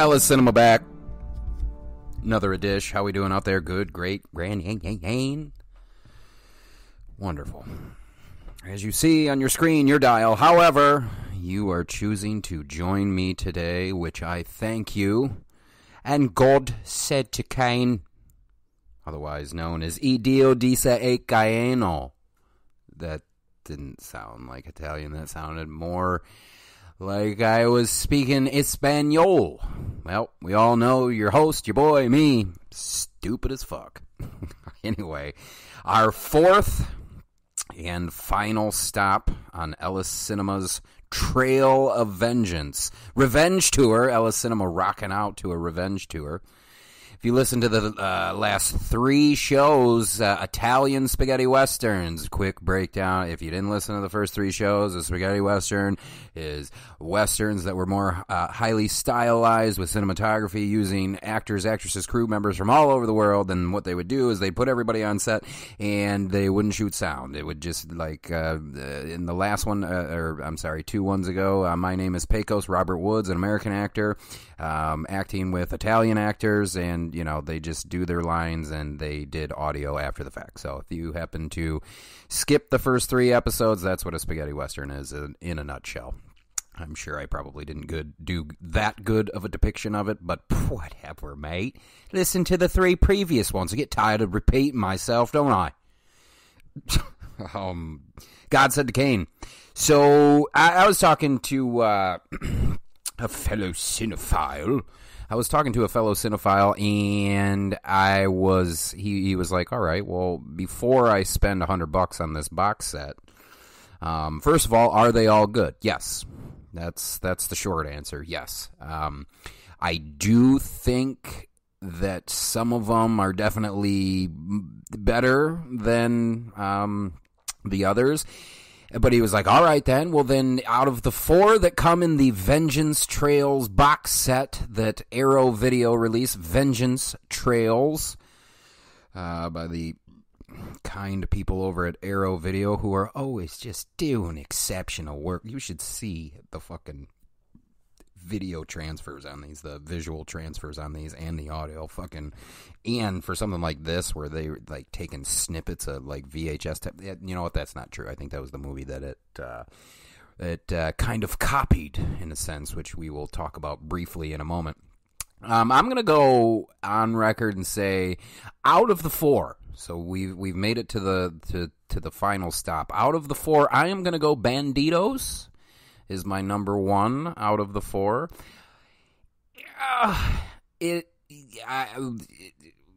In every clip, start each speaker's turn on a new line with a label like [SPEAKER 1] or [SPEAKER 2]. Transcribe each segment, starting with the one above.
[SPEAKER 1] Ellis Cinema back. Another a dish. How we doing out there? Good, great, grand, yang. Wonderful. As you see on your screen, your dial, however, you are choosing to join me today, which I thank you. And God said to Cain, otherwise known as "I Dio disse a Caino." That didn't sound like Italian. That sounded more like I was speaking Espanol. Well, we all know your host, your boy, me, stupid as fuck. Anyway, our fourth and final stop on Ellis Cinema's Trail of Vengeance revenge tour. Ellis Cinema rocking out to a revenge tour. If you listen to the last three shows, Italian spaghetti westerns, quick breakdown. If you didn't listen to the first three shows, a spaghetti western is westerns that were more highly stylized with cinematography, using actors, actresses, crew members from all over the world. And what they would do is they'd put everybody on set and they wouldn't shoot sound. It would just, like in the last one, 2 ones ago, My Name is Pecos, Robert Woods, an American actor, acting with Italian actors, and they just do their lines, and they did audio after the fact. So if you happen to skip the first three episodes, that's what a spaghetti western is in a nutshell. I'm sure I probably didn't do that good of a depiction of it, but whatever, mate. Listen to the three previous ones. I get tired of repeating myself, don't I? God said to Cain. So I was talking to a fellow cinephile. And he was like, all right, well, before I spend $100 on this box set, first of all, are they all good? Yes. That's the short answer. Yes. I do think that some of them are definitely better than the others. But he was like, all right then, well then, out of the four that come in the Vengeance Trails box set that Arrow Video released, Vengeance Trails, by the kind people over at Arrow Video who are always just doing exceptional work. You should see the fucking video transfers on these, the visual transfers on these, and the audio and for something like this where they like taking snippets of like VHS you know what, that's not true. I think that was the movie that it kind of copied in a sense, which we will talk about briefly in a moment. I'm gonna go on record and say, out of the four, so we've made it to the final stop. Out of the four, I am gonna go Banditos is my number one out of the four.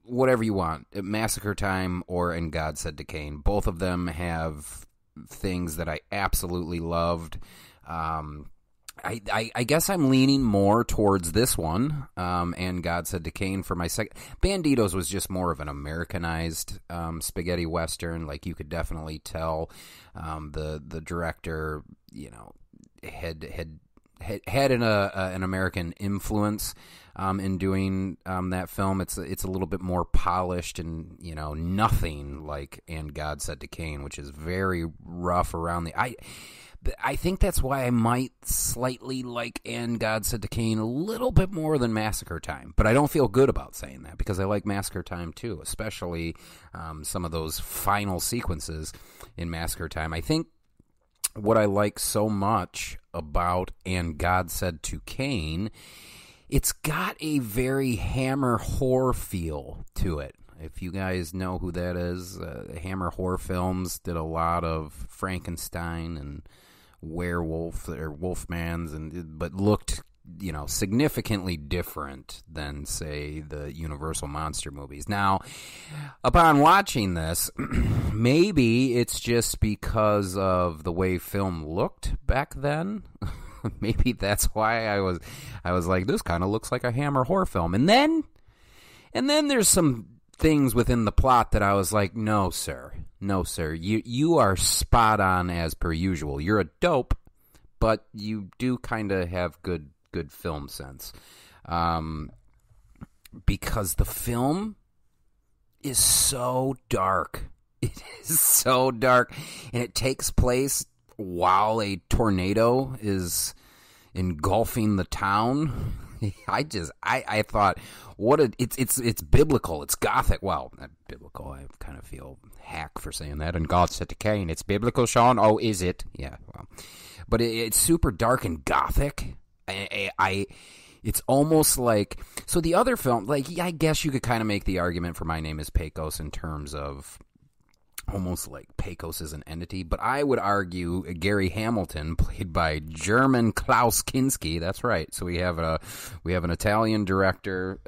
[SPEAKER 1] Whatever you want, Massacre Time or And God Said to Cain, both of them have things that I absolutely loved. I guess I'm leaning more towards this one, And God Said to Cain, for my second. Banditos was just more of an Americanized spaghetti western. Like, you could definitely tell the director, had an American influence in doing that film. It's a little bit more polished and nothing like And God Said to Cain, which is very rough around the. I think that's why I might slightly like And God Said to Cain a little bit more than Massacre Time, but I don't feel good about saying that because I like Massacre Time too, especially some of those final sequences in Massacre Time. I think what I like so much about And God Said to Cain, it's got a very Hammer horror feel to it. If you guys know who that is, Hammer Horror Films did a lot of Frankenstein and werewolf or Wolfmans, but looked significantly different than, say, the Universal monster movies. Now, upon watching this, maybe it's just because of the way film looked back then. Maybe that's why I was like, this kind of looks like a Hammer horror film. And then there's some things within the plot that I was like, no, sir, you are spot on as per usual. You're a dope, but you do kind of have good film sense, because the film is so dark. It is so dark, and it takes place while a tornado is engulfing the town. I thought, it's biblical, it's gothic. Well, not biblical. I kind of feel hack for saying that. And God said to Cain, "It's biblical, Sean." Oh, is it? Yeah. Well, but it's super dark and gothic. It's almost like, so the other film, like, I guess you could kind of make the argument for My Name is Pecos in terms of almost like Pecos is an entity, but I would argue Gary Hamilton, played by German Klaus Kinski. That's right. So we have an Italian director,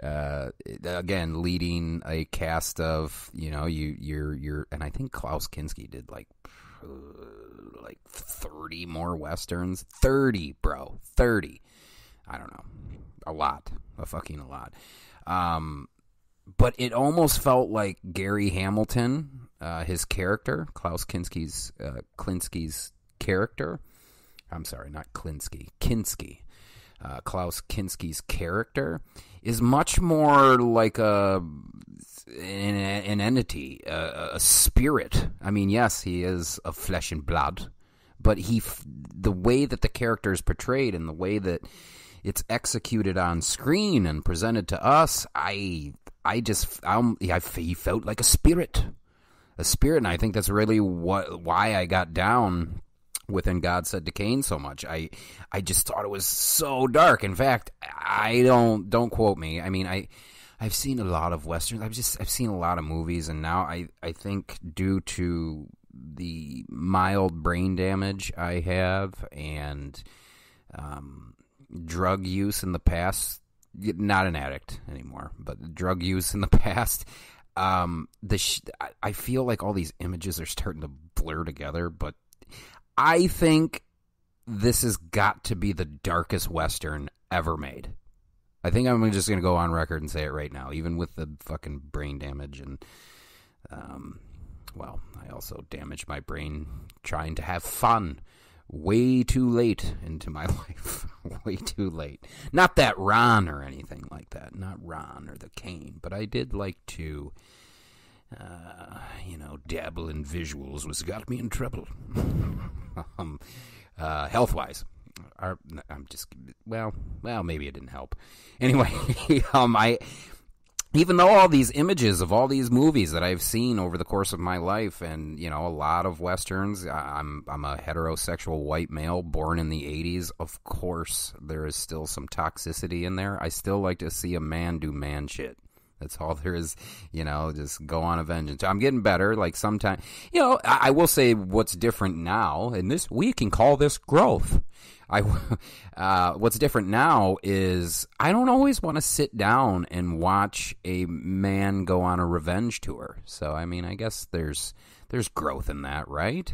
[SPEAKER 1] again leading a cast of, you're, and I think Klaus Kinski did like 30 more westerns. 30, bro. 30. I don't know. A lot. A fucking lot. But it almost felt like Gary Hamilton, his character, Klaus Kinski's character. I'm sorry, not Klinsky. Kinski. Klaus Kinski's character is much more like an entity, a spirit. I mean, yes, he is of flesh and blood, but the way that the character is portrayed and the way that it's executed on screen and presented to us, he felt like a spirit, and I think that's really why I got down within God Said to Cain so much. I just thought it was so dark. In fact, don't quote me. I mean, I've seen a lot of westerns. I've seen a lot of movies, and now I think due to the mild brain damage I have and drug use in the past. Not an addict anymore, but drug use in the past. I feel like all these images are starting to blur together, but I think this has got to be the darkest Western ever made. I think I'm just going to go on record and say it right now, even with the fucking brain damage. And, well, I also damaged my brain trying to have fun way too late into my life. Way too late. Not that Ron or anything like that. Not Ron or the Cain. But I did like to, dabble in visuals, which got me in trouble. Health-wise. I'm just, well, maybe it didn't help. Anyway, even though all these images of all these movies that I've seen over the course of my life, and a lot of westerns, I'm a heterosexual white male born in the 80s. Of course, there is still some toxicity in there. I still like to see a man do man shit. That's all there is, just go on a vengeance. I'm getting better. Like sometimes, I will say what's different now, and we can call this growth. What's different now is I don't always want to sit down and watch a man go on a revenge tour. So, I mean, I guess there's growth in that, right?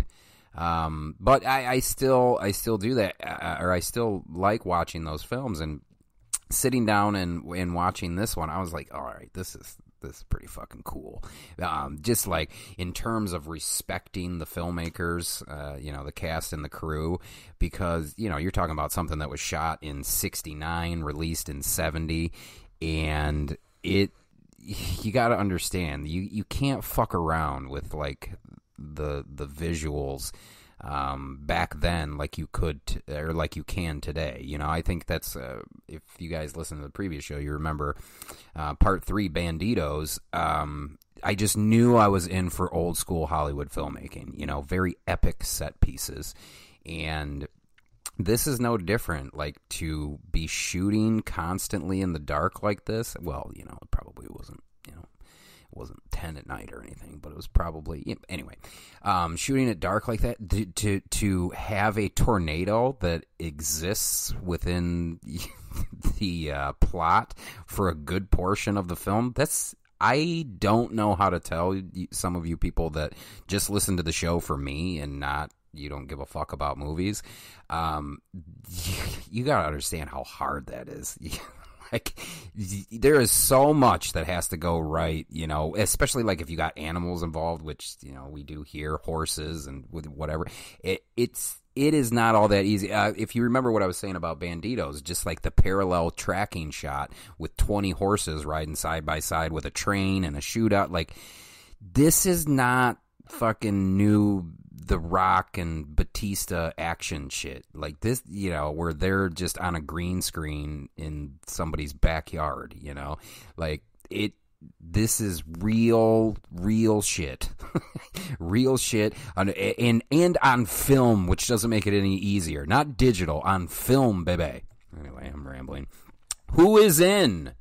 [SPEAKER 1] But I still do that, or I still like watching those films. And sitting down and watching this one, I was like, all right, this is pretty fucking cool. Just like in terms of respecting the filmmakers, the cast and the crew, because, you're talking about something that was shot in 1969, released in 1970, and you got to understand, you can't fuck around with like the visuals back then like you could or like you can today. I think that's if you guys listen to the previous show, you remember part 3, Banditos. I just knew I was in for old school Hollywood filmmaking, very epic set pieces, and this is no different. Like, to be shooting constantly in the dark like this, well, it probably wasn't, it wasn't 10 at night or anything, but it was probably, anyway, shooting it dark like that, to have a tornado that exists within the plot for a good portion of the film, I don't know how to tell some of you people that just listen to the show for me and you don't give a fuck about movies. You gotta understand how hard that is. Like, there is so much that has to go right, especially like if you got animals involved, which, we do here, horses and with whatever. It is not all that easy. If you remember what I was saying about Banditos, just like the parallel tracking shot with 20 horses riding side by side with a train and a shootout, like, this is not fucking New the Rock and Batista action shit. Like this, where they're just on a green screen in somebody's backyard, Like this is real shit. Real shit and on film, which doesn't make it any easier. Not digital, on film, baby. Anyway, I'm rambling. Who is in?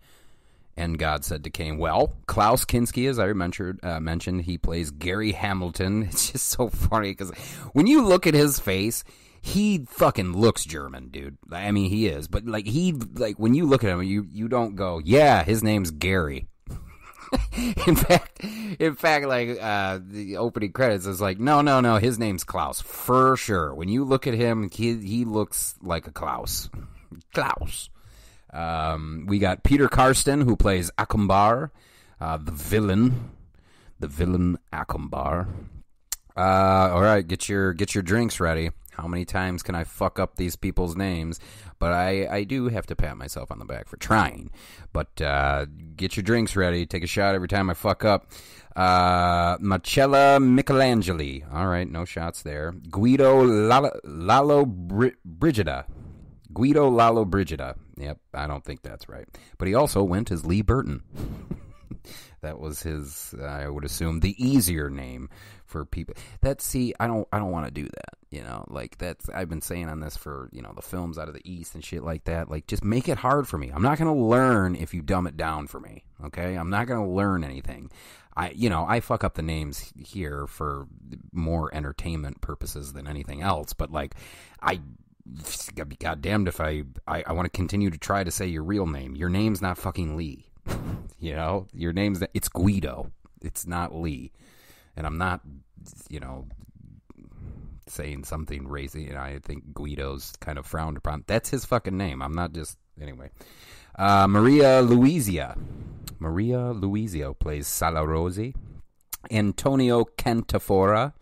[SPEAKER 1] And God said to Cain, well, Klaus Kinski, as I mentioned, he plays Gary Hamilton. It's just so funny because when you look at his face, he fucking looks German, dude. I mean, he is. But when you look at him, you don't go, yeah, his name's Gary. In fact, the opening credits is like, no, his name's Klaus for sure. When you look at him, he looks like a Klaus. Klaus. We got Peter Karsten, who plays Akumbar, the villain Akumbar. All right, get your drinks ready. How many times can I fuck up these people's names? But I do have to pat myself on the back for trying. But get your drinks ready. Take a shot every time I fuck up. Marcella Michelangeli. All right, no shots there. Guido Lalo Brigida. Guido Lalo Brigida. Yep, I don't think that's right. But he also went as Lee Burton. That was his, I would assume, the easier name for people. I don't want to do that. I've been saying on this for, the films out of the East and shit like that. Like, just make it hard for me. I'm not going to learn if you dumb it down for me. Okay? I'm not going to learn anything. I fuck up the names here for more entertainment purposes than anything else. But I'd be goddamned if I want to continue to try to say your real name. Your name's not fucking Lee. Your name's it's Guido. It's not Lee. And I'm not, saying something racy. I think Guido's kind of frowned upon. That's his fucking name. I'm not just, anyway. Maria Luizio plays Salarosi. Antonio Cantafora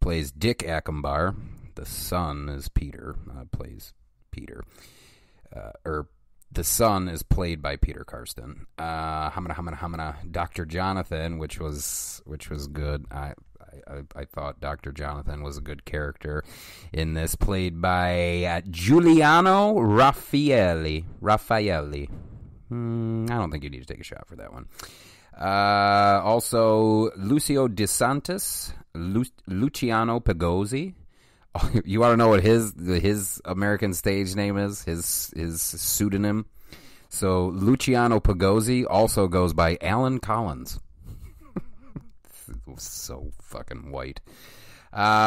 [SPEAKER 1] plays Dick Akumbar. The son is Peter, plays Peter. The son is played by Peter Karsten. Hamana. Dr. Jonathan, which was good. I thought Dr. Jonathan was a good character in this, played by Giuliano Raffaelli. I don't think you need to take a shot for that one. Also, Lucio De Santis, Luciano Pagozzi. You want to know what his American stage name is? His pseudonym? So Luciano Pagozzi also goes by Alan Collins. So fucking white.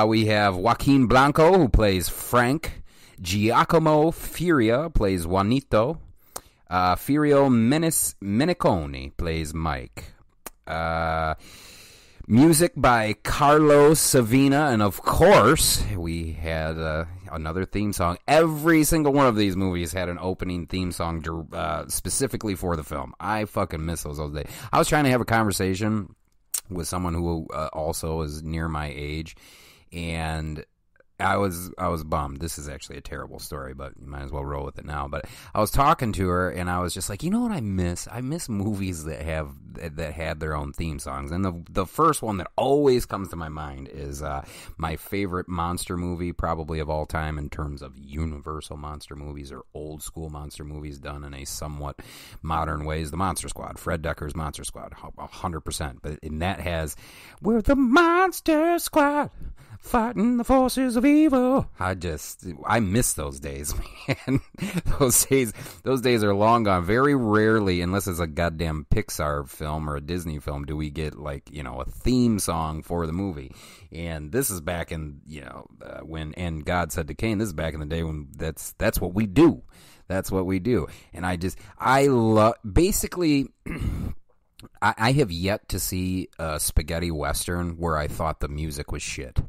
[SPEAKER 1] We have Joaquin Blanco, who plays Frank. Giacomo Furia plays Juanito. Furio Meniconi plays Mike. Music by Carlos Savina, and of course, we had another theme song. Every single one of these movies had an opening theme song specifically for the film. I fucking miss those days. I was trying to have a conversation with someone who also is near my age, and I was bummed. This is actually a terrible story, but you might as well roll with it now. But I was talking to her, and I was just like, you know what I miss? I miss movies that had their own theme songs. And the first one that always comes to my mind is my favorite monster movie, probably of all time, in terms of Universal monster movies or old school monster movies done in a somewhat modern way, is the Monster Squad. Fred Decker's Monster Squad, 100%. But in that has, we're the Monster Squad, fighting the forces of evil. I miss those days, man. Those days are long gone. Very rarely, unless it's a goddamn Pixar film or a Disney film, do we get a theme song for the movie. And this is back in when And God Said to Cain. This is back in the day when that's what we do. That's what we do. And I love basically. I have yet to see a spaghetti western where I thought the music was shit.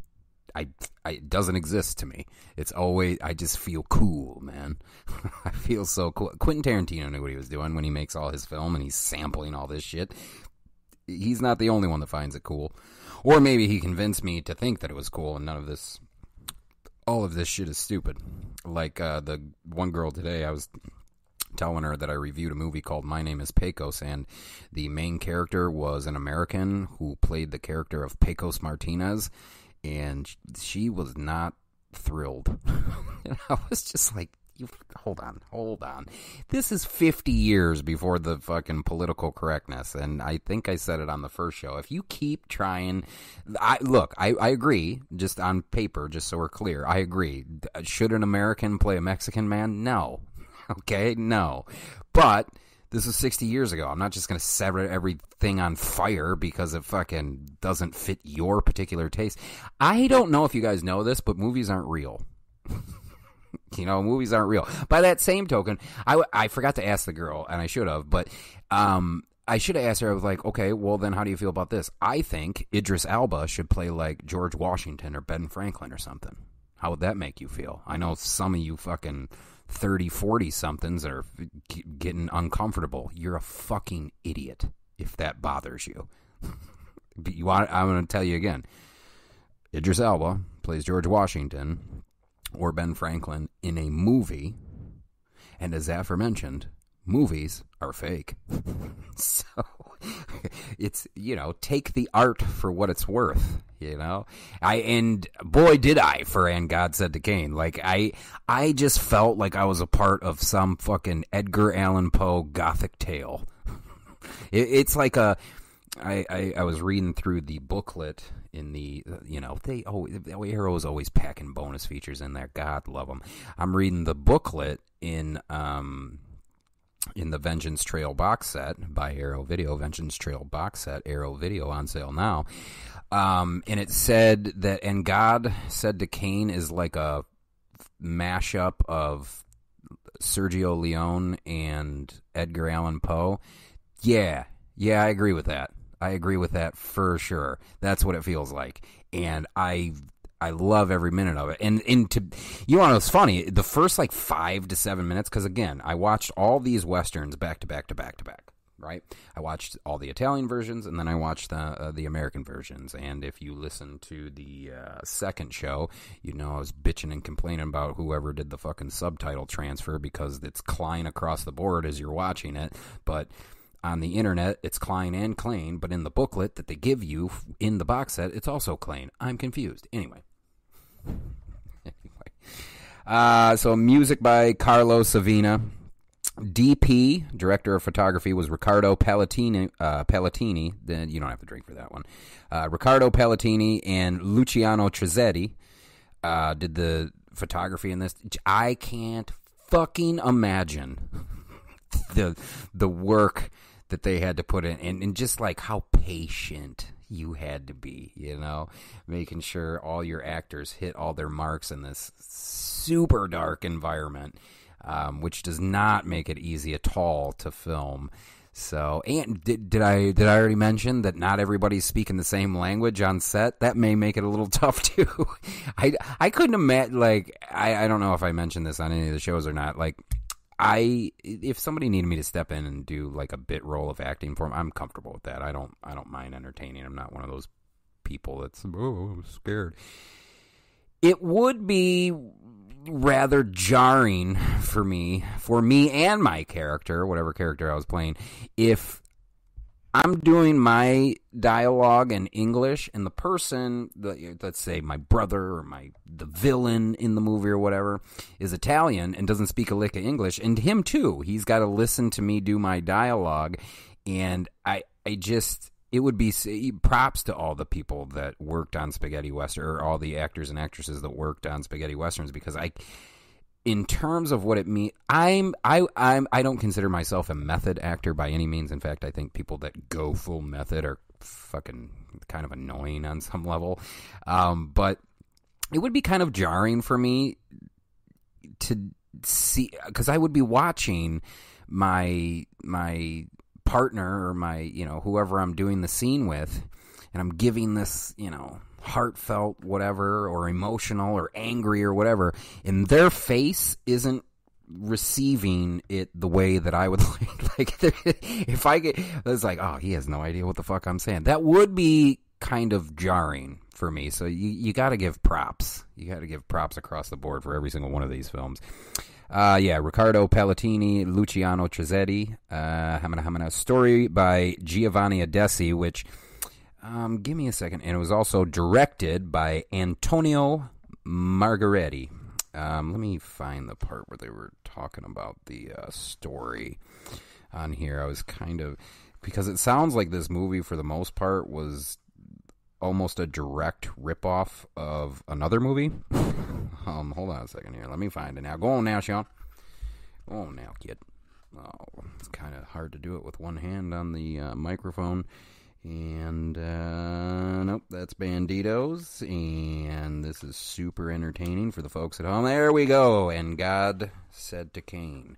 [SPEAKER 1] It doesn't exist to me. It's always, I just feel cool, man. I feel so cool. Quentin Tarantino knew what he was doing when he makes all his film and he's sampling all this shit. He's not the only one that finds it cool. Or maybe he convinced me to think that it was cool and all of this shit is stupid. Like the one girl today, I was telling her that I reviewed a movie called My Name is Pecos, and the main character was an American who played the character of Pecos Martinez. and she was not thrilled. And I was just like, hold on. This is 50 years before the fucking political correctness, and I think I said it on the first show. If you keep trying, I agree, just on paper, just so we're clear, I agree. Should an American play a Mexican man? No. Okay, no. But this was 60 years ago. I'm not just going to set everything on fire because it fucking doesn't fit your particular taste. I don't know if you guys know this, but movies aren't real. Movies aren't real. By that same token, I forgot to ask the girl, and I should have, but I should have asked her. I was like, okay, well, then how do you feel about this? I think Idris Elba should play like George Washington or Ben Franklin or something. How would that make you feel? I know some of you fucking 30, 40-somethings are getting uncomfortable. You're a fucking idiot if that bothers you. I'm going to tell you again. Idris Elba plays George Washington or Ben Franklin in a movie, and as aforementioned, movies are fake. So it's, take the art for what it's worth, and boy did I for And God Said to Cain. Like I just felt like I was a part of some fucking Edgar Allan Poe gothic tale. It's like I was reading through the booklet in the, Arrow's always packing bonus features in there. God love them. I'm reading the booklet in the Vengeance Trail box set by Arrow Video. Vengeance Trail box set, Arrow Video, on sale now. And it said that And God Said to Cain is like a mashup of Sergio Leone and Edgar Allan Poe. Yeah, I agree with that. I agree with that for sure. That's what it feels like. And I love every minute of it. And you want to know what's funny? The first 5 to 7 minutes, because again, I watched all these Westerns back to back to back to back, right? I watched all the Italian versions, and then I watched the American versions. And if you listen to the second show, I was bitching and complaining about whoever did the fucking subtitle transfer because it's Klein across the board as you're watching it. But on the internet, it's Klein and Klein, but in the booklet that they give you in the box set, it's also Klein. I'm confused. Anyway. So music by Carlo Savina. DP, director of photography, was Riccardo Palatini. Then you don't have to drink for that one. Riccardo Palatini and Luciano Trezetti did the photography in this. I can't fucking imagine the work that they had to put in, and just how patient you had to be, making sure all your actors hit all their marks in this super dark environment, which does not make it easy at all to film. So, and did I already mention that not everybody's speaking the same language on set? That may make it a little tough too. I couldn't imagine, I don't know if I mentioned this on any of the shows or not, if somebody needed me to step in and do a bit role of acting for them, I'm comfortable with that. I don't mind entertaining. I'm not one of those people that's scared. It would be rather jarring for me and my character, whatever character I was playing, if I'm doing my dialogue in English and the person, let's say my brother or the villain in the movie or whatever, is Italian and doesn't speak a lick of English, and him too. He's got to listen to me do my dialogue, and it would be props to all the people that worked on Spaghetti Western, or all the actors and actresses that worked on Spaghetti Westerns, because in terms of what it means, I don't consider myself a method actor by any means. In fact, I think people that go full method are fucking kind of annoying on some level. But it would be kind of jarring for me to see, because I would be watching my partner or my, whoever I'm doing the scene with, and I'm giving this, heartfelt whatever, or emotional or angry or whatever, and their face isn't receiving it the way that I would if I get, it's oh, he has no idea what the fuck I'm saying. That would be kind of jarring for me. So you got to give props. You got to give props across the board for every single one of these films. Riccardo Palatini, Luciano Trezetti, Hamana, story by Giovanni Adesi, which Give me a second. And it was also directed by Antonio Margaretti. Let me find the part where they were talking about the story on here. I was kind of... Because it sounds like this movie, for the most part, was almost a direct ripoff of another movie. Hold on a second here. Let me find it now. Go on now, Sean. Go on now, kid. Oh, it's kind of hard to do it with one hand on the microphone. And, nope, that's Banditos. And this is super entertaining for the folks at home. There we go. And God said to Cain...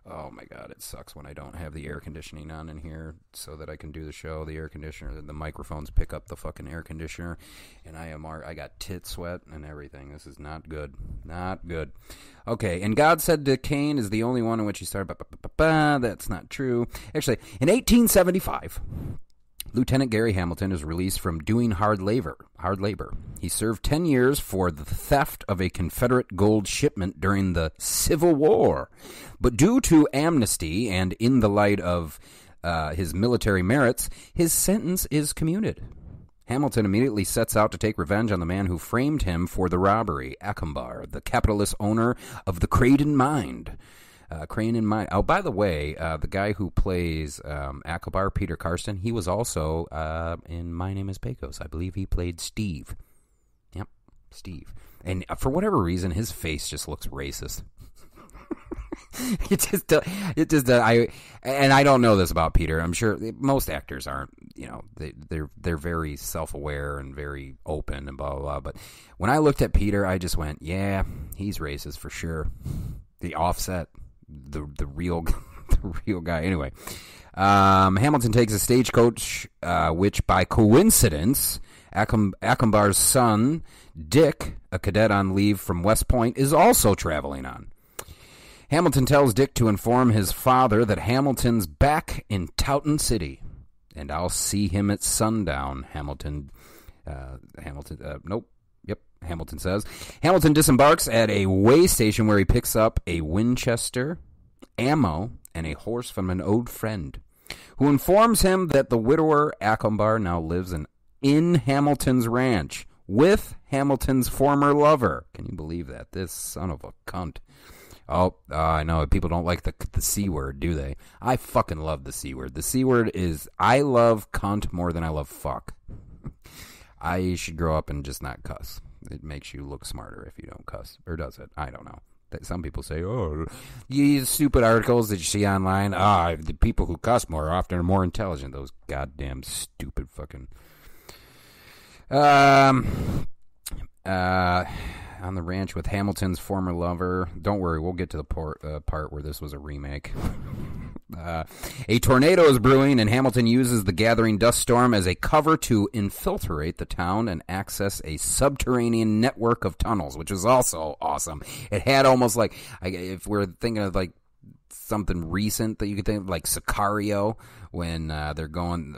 [SPEAKER 1] Oh my God, it sucks when I don't have the air conditioning on in here so that I can do the show. The air conditioner, the microphones pick up the fucking air conditioner, and I got tit sweat and everything. This is not good. Not good. Okay, and God said to Cain is the only one in which he started. That's not true. Actually, in 1875... Lieutenant Gary Hamilton is released from doing hard labor. He served 10 years for the theft of a Confederate gold shipment during the Civil War. But due to amnesty and in the light of his military merits, his sentence is commuted. Hamilton immediately sets out to take revenge on the man who framed him for the robbery, Acumbar, the capitalist owner of the Crane Mine. Oh, by the way, the guy who plays Akbar, Peter Karsten, he was also in My Name is Pecos. I believe he played Steve. Yep, Steve. And for whatever reason, his face just looks racist. I don't know this about Peter. I'm sure most actors aren't. You know, they're very self-aware and very open and blah blah blah. But when I looked at Peter, I just went, yeah, he's racist for sure. The Offset. The real guy. Anyway, Hamilton takes a stagecoach, which by coincidence, Acumbar's son, Dick, a cadet on leave from West Point, is also traveling on. Hamilton tells Dick to inform his father that Hamilton's back in Towton City, and I'll see him at sundown. Hamilton says. Hamilton disembarks at a way station where he picks up a Winchester, ammo, and a horse from an old friend, who informs him that the widower Acumbar now lives in Hamilton's ranch with Hamilton's former lover. Can you believe that? This son of a cunt. Oh, I know. People don't like the C word, do they? I fucking love the C word. The C word is, I love cunt more than I love fuck. I should grow up and just not cuss. It makes you look smarter if you don't cuss. Or does it? I don't know. Some people say, oh, these stupid articles that you see online, the people who cuss more often are more intelligent. Those goddamn stupid fucking... on the ranch with Hamilton's former lover. Don't worry, we'll get to the part where this was a remake. A tornado is brewing, and Hamilton uses the gathering dust storm as a cover to infiltrate the town and access a subterranean network of tunnels, which is also awesome. It had almost like, if we're thinking of like something recent that you could think of, like Sicario, when they're going,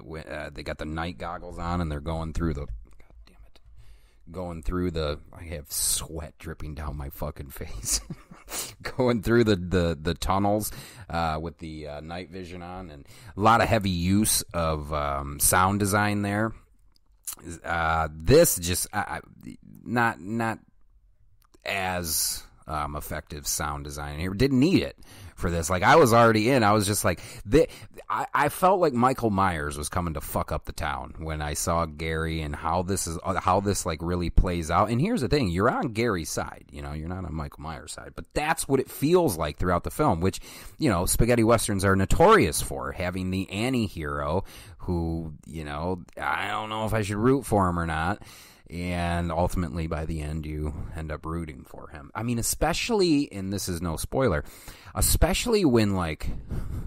[SPEAKER 1] they got the night goggles on and they're going through the... I have sweat dripping down my fucking face. Going through the tunnels with the night vision on, and a lot of heavy use of sound design there. This just not as effective sound design here. Didn't need it for this. Like, I was already in. I was just like, I felt like Michael Myers was coming to fuck up the town when I saw Gary and how this like really plays out. And here's the thing, you're on Gary's side, you know, you're not on Michael Myers' side, but that's what it feels like throughout the film, which, you know, spaghetti westerns are notorious for, having the anti-hero who, you know, I don't know if I should root for him or not. And ultimately, by the end, you end up rooting for him. I mean, especially, and this is no spoiler, especially when, like,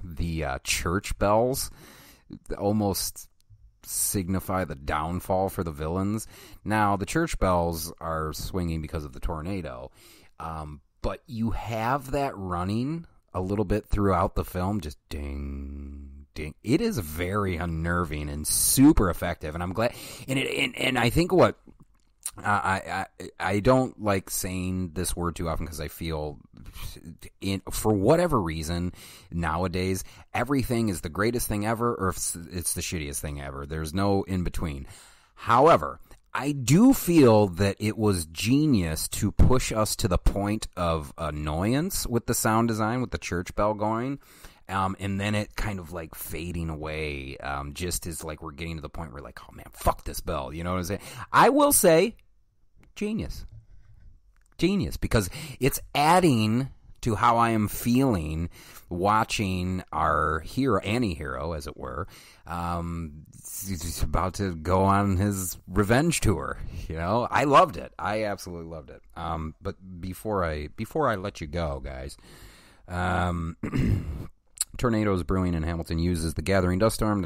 [SPEAKER 1] the church bells almost signify the downfall for the villains. Now, the church bells are swinging because of the tornado, but you have that running a little bit throughout the film, just ding, ding. It is very unnerving and super effective, and I'm glad. And I think what I don't like saying this word too often because I feel, for whatever reason, nowadays everything is the greatest thing ever, or it's the shittiest thing ever. There's no in between. However, I do feel that it was genius to push us to the point of annoyance with the sound design, with the church bell going. And then it kind of like fading away, just as like we're getting to the point where like, oh man, fuck this bell. You know what I'm saying? I will say, genius, because it's adding to how I am feeling watching our hero, anti-hero, as it were. He's about to go on his revenge tour. You know, I loved it. I absolutely loved it. But before I let you go, guys, tornadoes brewing in Hamilton uses the gathering dust storm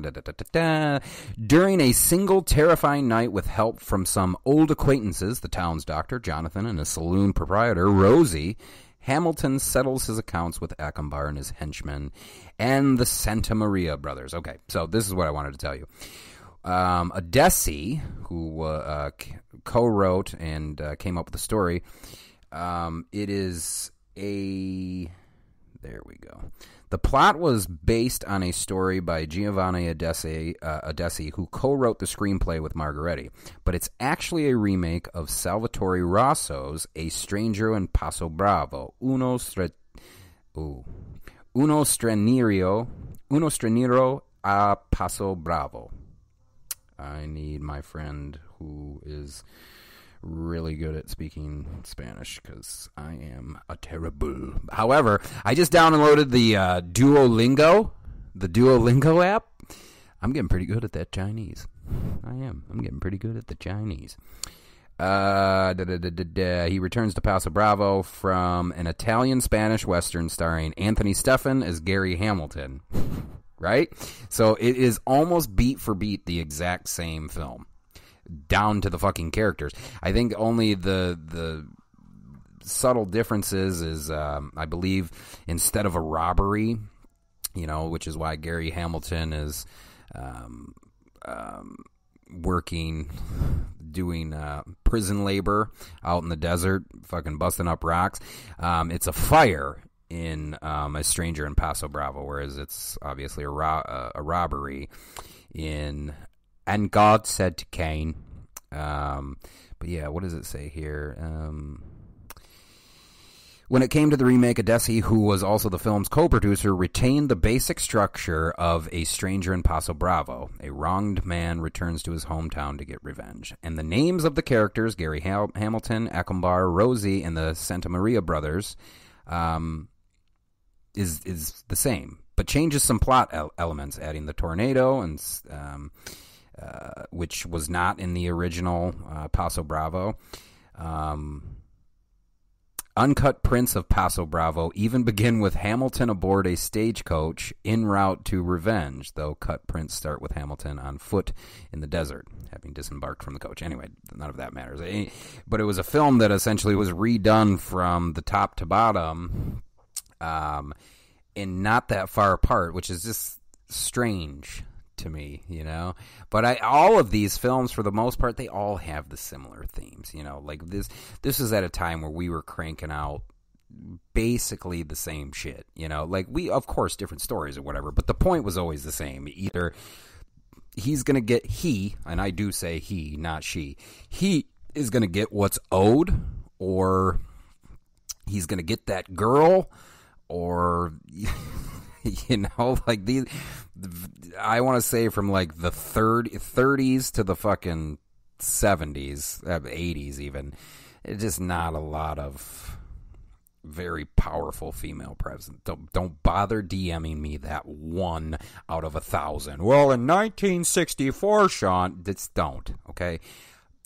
[SPEAKER 1] during a single terrifying night with help from some old acquaintances, the town's doctor, Jonathan, and a saloon proprietor, Rosie. Hamilton settles his accounts with Acumbar and his henchmen and the Santa Maria brothers. Okay, so this is what I wanted to tell you. Adesi, who co-wrote and came up with the story, it is a... There we go. The plot was based on a story by Giovanni Adesi, who co-wrote the screenplay with Margaretti. But it's actually a remake of Salvatore Rosso's A Stranger in Passo Bravo, Uno Straniero a Passo Bravo. I need my friend who is really good at speaking Spanish because I am a terrible. However, I just downloaded the Duolingo app. I'm getting pretty good at that Chinese. I am. I'm getting pretty good at the Chinese. He returns to Paso Bravo from an Italian-Spanish Western starring Anthony Stephan as Gary Hamilton. Right? So it is almost beat for beat the exact same film, down to the fucking characters. I think only the subtle differences is, I believe, instead of a robbery, you know, which is why Gary Hamilton is doing prison labor out in the desert, fucking busting up rocks. It's a fire in A Stranger in Paso Bravo, whereas it's obviously a robbery in And God Said to Cain. But yeah, what does it say here? When it came to the remake, Adesi, who was also the film's co-producer, retained the basic structure of A Stranger in Paso Bravo. A wronged man returns to his hometown to get revenge. And the names of the characters, Gary Hamilton, Acumbar, Rosie, and the Santa Maria brothers, is the same, but changes some plot elements, adding the tornado, and which was not in the original Paso Bravo. Uncut prints of Paso Bravo even begin with Hamilton aboard a stagecoach en route to revenge, though cut prints start with Hamilton on foot in the desert, having disembarked from the coach. Anyway, none of that matters. But it was a film that essentially was redone from the top to bottom, and not that far apart, which is just strange to me, you know. But all of these films, for the most part, they all have the similar themes, you know. Like this is at a time where we were cranking out basically the same shit, you know. Like, we, of course, different stories or whatever, but the point was always the same. Either he's gonna get, and I do say he, not she, he is gonna get what's owed, or he's gonna get that girl, or you know, like these, I want to say from like the 30s to the fucking 70s, 80s even, it's just not a lot of very powerful female presence. Don't bother DMing me that 1 out of 1,000. Well, in 1964, Sean, just don't, okay?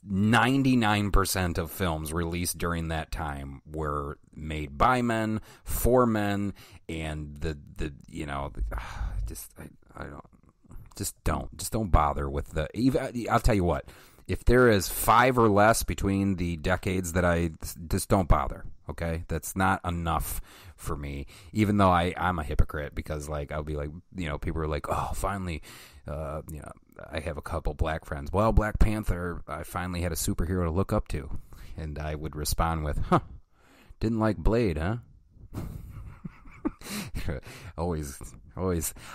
[SPEAKER 1] 99% of films released during that time were made by men, for men, and the you know, don't bother with the. I'll tell you what, if there is 5 or less between the decades that just don't bother. Okay, that's not enough for me. Even though I'm a hypocrite because like I'll be like, you know, people are like, oh, finally, you know, I have a couple black friends. Well, Black Panther, I finally had a superhero to look up to, and I would respond with, huh, didn't like Blade, huh? always.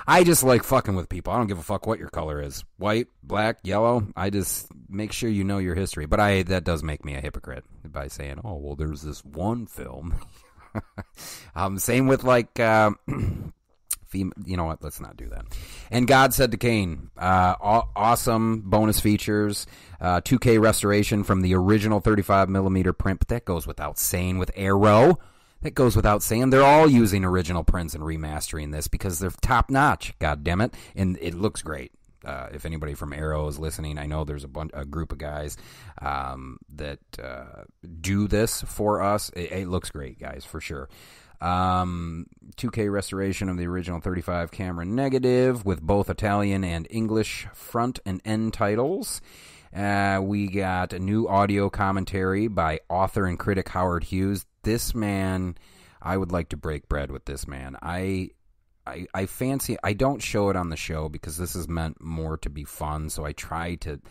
[SPEAKER 1] I just like fucking with people. I don't give a fuck what your color is. White, black, yellow. I just make sure you know your history. But that does make me a hypocrite by saying, oh, well, there's this one film. Same with like, you know what? Let's not do that. And God said to Cain, awesome bonus features, 2K restoration from the original 35mm print. But that goes without saying with Arrow. That goes without saying. They're all using original prints and remastering this because they're top notch. God damn it, and it looks great. If anybody from Arrow is listening, I know there's a group of guys that do this for us. It looks great, guys, for sure. 2K restoration of the original 35 camera negative with both Italian and English front and end titles. We got a new audio commentary by author and critic Howard Hughes. This man, I would like to break bread with this man. I fancy, I don't show it on the show because this is meant more to be fun, so I try to,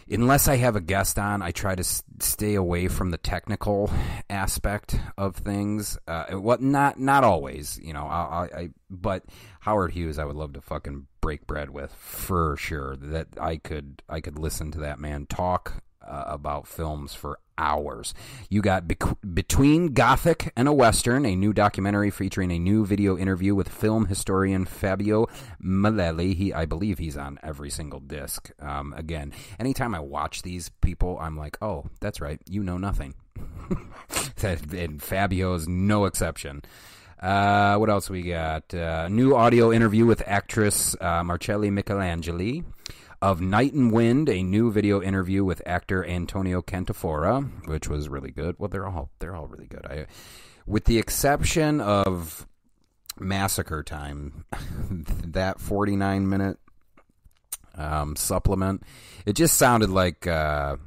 [SPEAKER 1] unless I have a guest on, I try to stay away from the technical aspect of things. Not always, you know, but Howard Hughes I would love to fucking break bread with for sure. That I could listen to that man talk about films for hours. You got Between Gothic and a Western, a new documentary featuring a new video interview with film historian Fabio Malelli. I believe he's on every single disc. Again, anytime I watch these people, I'm like, oh, that's right, you know nothing. And Fabio is no exception. What else we got? New audio interview with actress Marcelli Michelangeli. Of Night and Wind, a new video interview with actor Antonio Cantafora, which was really good. Well, they're all really good. With the exception of Massacre Time, that 49-minute supplement, it just sounded like oh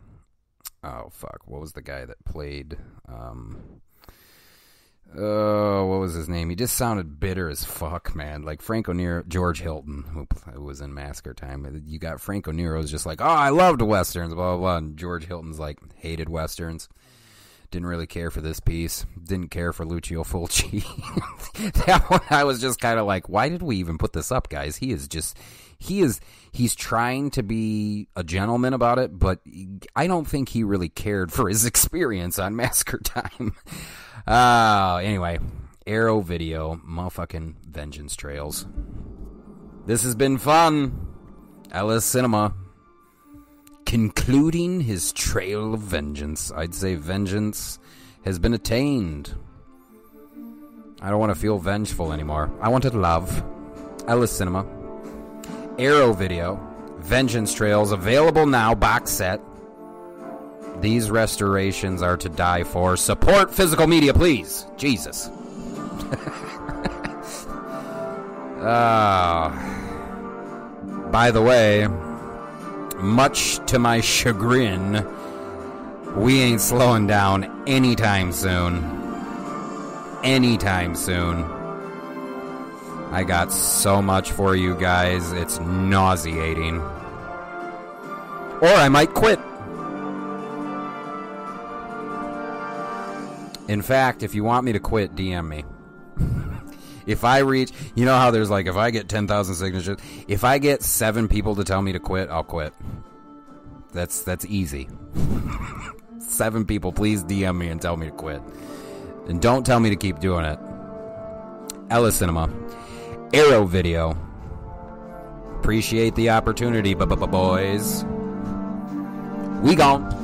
[SPEAKER 1] fuck, what was the guy that played? What was his name? He just sounded bitter as fuck, man. Like Franco Nero, George Hilton, who was in Massacre Time. You got Franco Nero's just like, oh, I loved Westerns, blah, blah, blah. And George Hilton's like, hated Westerns. Didn't really care for this piece. Didn't care for Lucio Fulci. That one, I was just kind of like, why did we even put this up, guys? He's trying to be a gentleman about it, but I don't think he really cared for his experience on Massacre Time. Anyway, Arrow Video, motherfucking Vengeance Trails. This has been fun. Ellis Cinema concluding his trail of vengeance. I'd say vengeance has been attained. I don't want to feel vengeful anymore. I want to love. Ellis Cinema. Arrow Video, Vengeance Trails, available now, box set. These restorations are to die for. Support physical media, please. Jesus. By the way, much to my chagrin, we ain't slowing down anytime soon. Anytime soon. I got so much for you guys, it's nauseating. Or I might quit. In fact, if you want me to quit, DM me. If I reach, you know how there's like, if I get 10,000 signatures, if I get 7 people to tell me to quit, I'll quit. That's easy. 7 people, please DM me and tell me to quit. And don't tell me to keep doing it. Ellis Cinema. Arrow Video. Appreciate the opportunity, boys. We gone.